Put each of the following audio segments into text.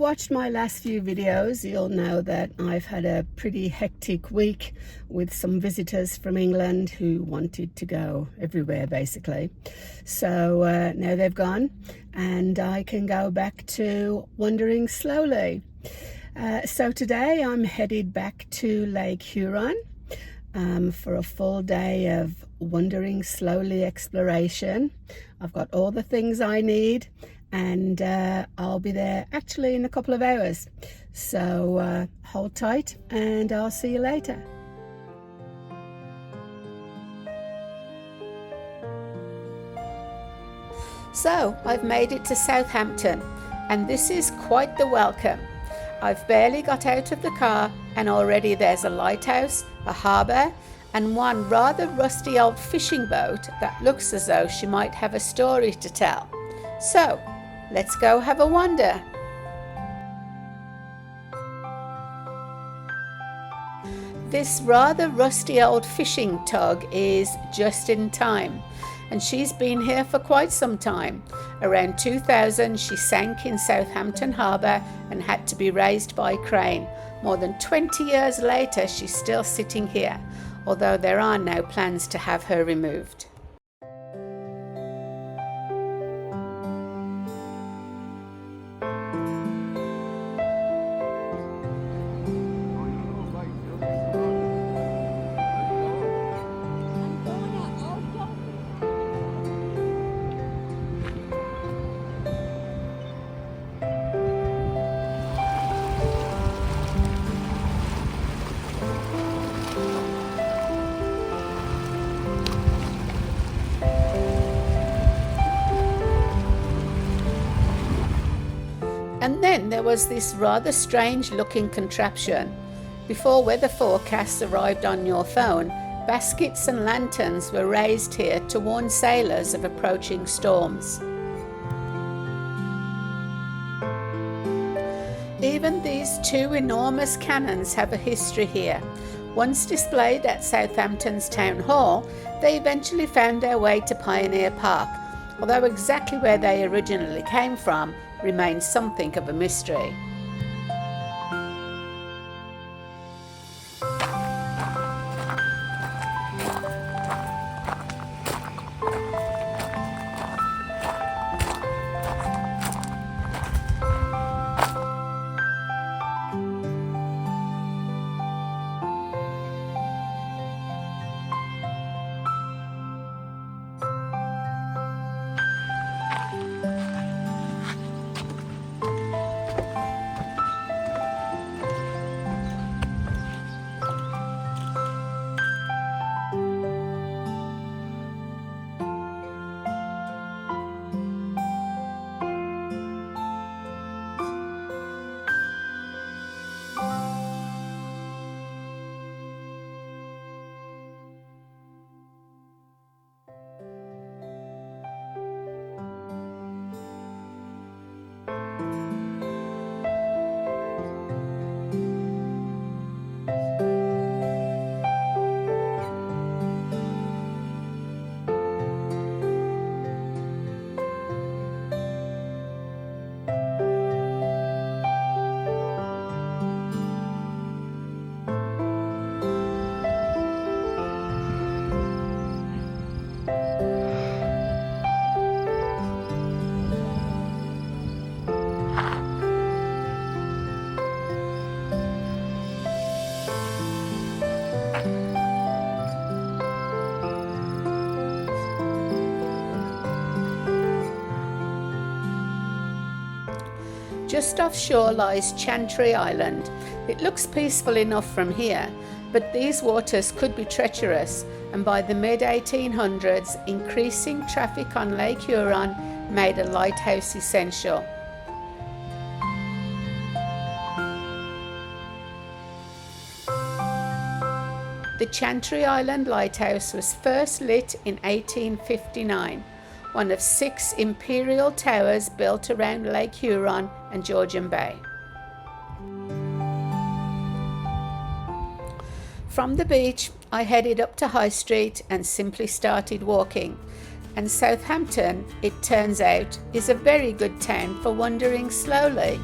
watched my last few videos, you'll know that I've had a pretty hectic week with some visitors from England who wanted to go everywhere basically. So now they've gone and I can go back to wandering slowly. So today I'm headed back to Lake Huron for a full day of wandering slowly exploration. I've got all the things I need, and I'll be there actually in a couple of hours. So hold tight and I'll see you later. So I've made it to Southampton, and this is quite the welcome. I've barely got out of the car and already there's a lighthouse, a harbour, and one rather rusty old fishing boat that looks as though she might have a story to tell. So let's go have a wander. This rather rusty old fishing tug is just in time, and she's been here for quite some time. Around 2000 she sank in Southampton harbour and had to be raised by crane. More than 20 years later she's still sitting here, although there are now plans to have her removed. And then there was this rather strange looking contraption. Before weather forecasts arrived on your phone, baskets and lanterns were raised here to warn sailors of approaching storms. Even these two enormous cannons have a history here. Once displayed at Southampton's Town Hall, they eventually found their way to Pioneer Park, although exactly where they originally came from remains something of a mystery. Just offshore lies Chantry Island. It looks peaceful enough from here, but these waters could be treacherous, and by the mid-1800s, increasing traffic on Lake Huron made a lighthouse essential. The Chantry Island Lighthouse was first lit in 1859, one of 6 imperial towers built around Lake Huron and Georgian Bay. From the beach, I headed up to High Street and simply started walking. And Southampton, it turns out, is a very good town for wandering slowly.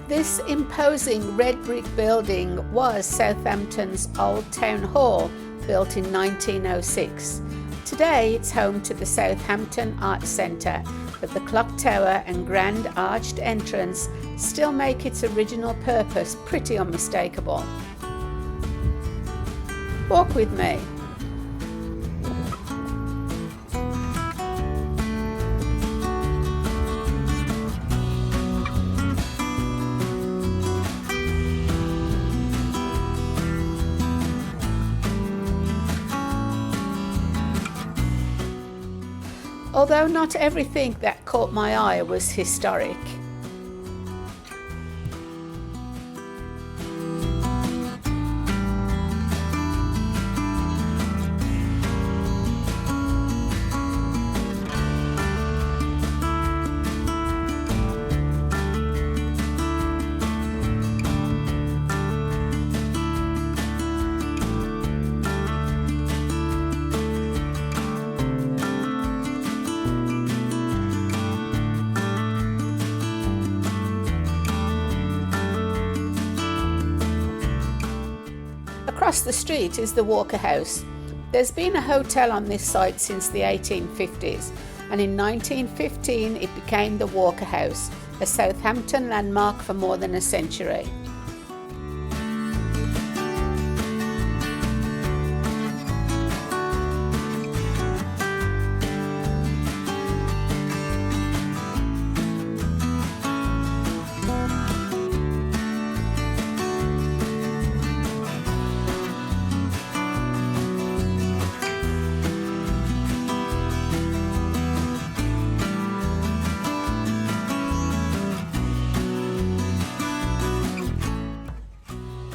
This imposing red brick building was Southampton's old town hall, built in 1906. Today it's home to the Southampton Arts Centre, but the clock tower and grand arched entrance still make its original purpose pretty unmistakable. Walk with me. Although not everything that caught my eye was historic. Across the street is the Walker House. There's been a hotel on this site since the 1850s, and in 1915 it became the Walker House, a Southampton landmark for more than a century.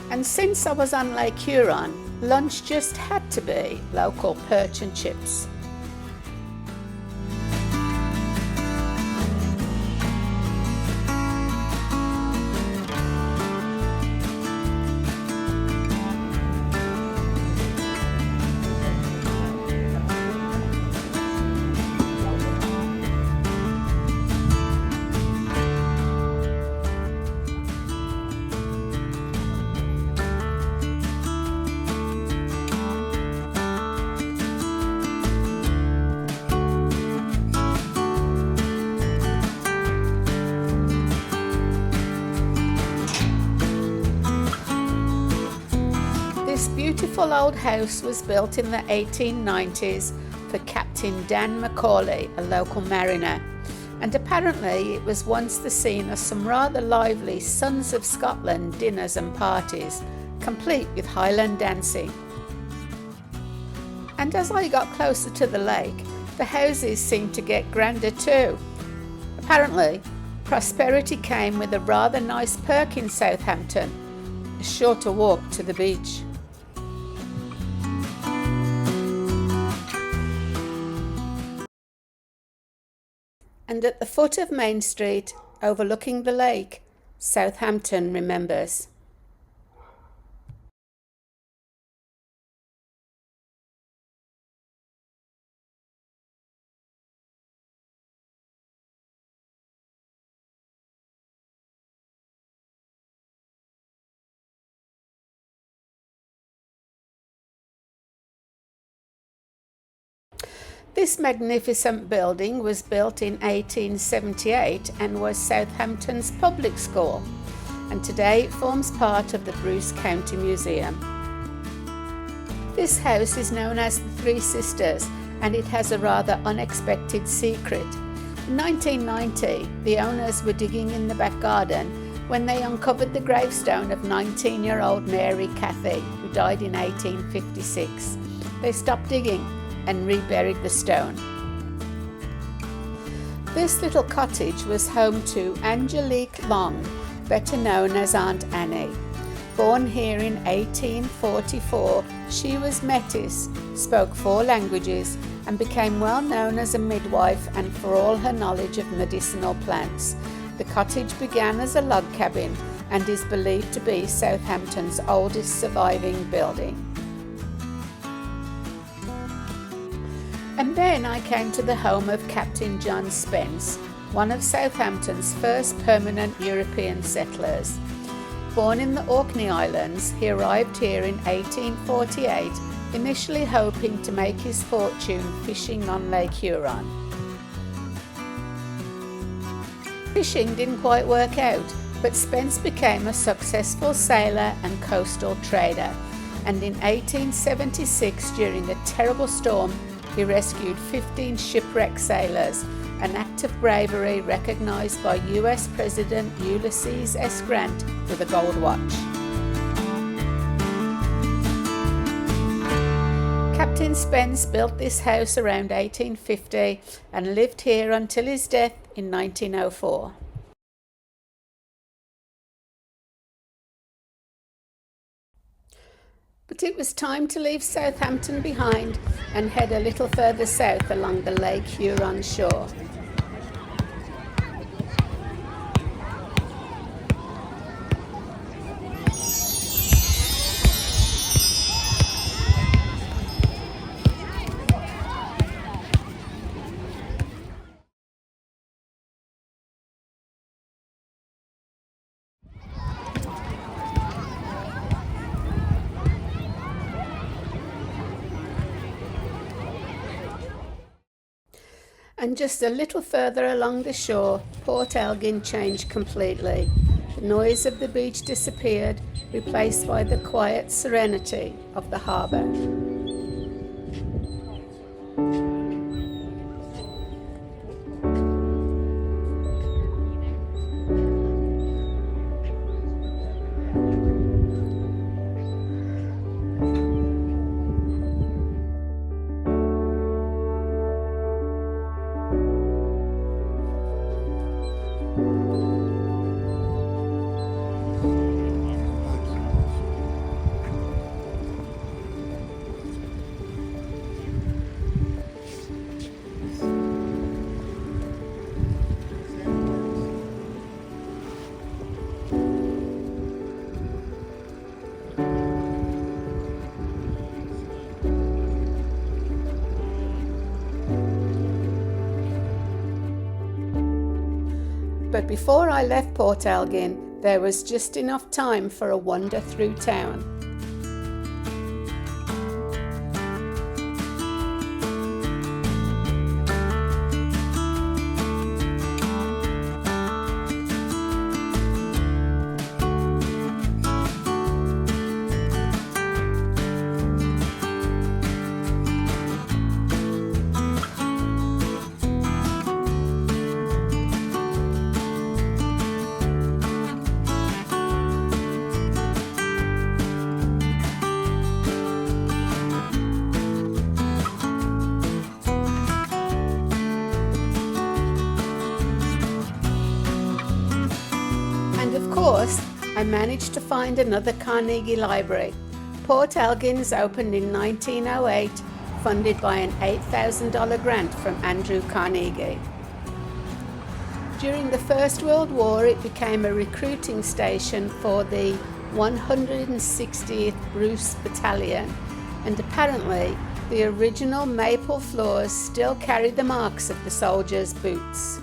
And since I was on Lake Huron, lunch just had to be local perch and chips. This beautiful old house was built in the 1890s for Captain Dan Macaulay, a local mariner, and apparently it was once the scene of some rather lively Sons of Scotland dinners and parties, complete with Highland dancing. And as I got closer to the lake, the houses seemed to get grander too. Apparently, prosperity came with a rather nice perk in Southampton, a shorter walk to the beach. And at the foot of Main Street, overlooking the lake, Southampton remembers. This magnificent building was built in 1878 and was Southampton's public school, and today it forms part of the Bruce County Museum. This house is known as the Three Sisters, and it has a rather unexpected secret. In 1990, the owners were digging in the back garden when they uncovered the gravestone of 19-year-old Mary Cathy, who died in 1856. They stopped digging and reburied the stone. This little cottage was home to Angelique Long, better known as Aunt Annie. Born here in 1844, she was Metis, spoke 4 languages, and became well known as a midwife and for all her knowledge of medicinal plants. The cottage began as a log cabin and is believed to be Southampton's oldest surviving building. And then I came to the home of Captain John Spence, one of Southampton's first permanent European settlers. Born in the Orkney Islands, he arrived here in 1848, initially hoping to make his fortune fishing on Lake Huron. Fishing didn't quite work out, but Spence became a successful sailor and coastal trader, and in 1876, during a terrible storm, he rescued 15 shipwrecked sailors, an act of bravery recognised by US President Ulysses S. Grant with a gold watch. Captain Spence built this house around 1850 and lived here until his death in 1904. But it was time to leave Southampton behind and head a little further south along the Lake Huron shore. And just a little further along the shore, Port Elgin changed completely. The noise of the beach disappeared, replaced by the quiet serenity of the harbour. But before I left Port Elgin, there was just enough time for a wander through town. Of course, I managed to find another Carnegie Library. Port Elgin's opened in 1908, funded by an $8,000 grant from Andrew Carnegie. During the First World War, it became a recruiting station for the 160th Bruce Battalion, and apparently the original maple floors still carry the marks of the soldiers' boots.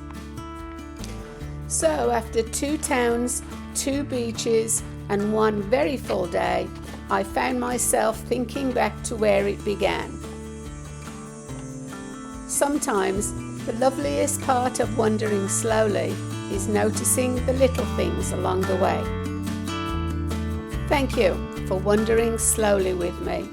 So after 2 towns, 2 beaches and 1 very full day, I found myself thinking back to where it began. Sometimes the loveliest part of wandering slowly is noticing the little things along the way. Thank you for wandering slowly with me.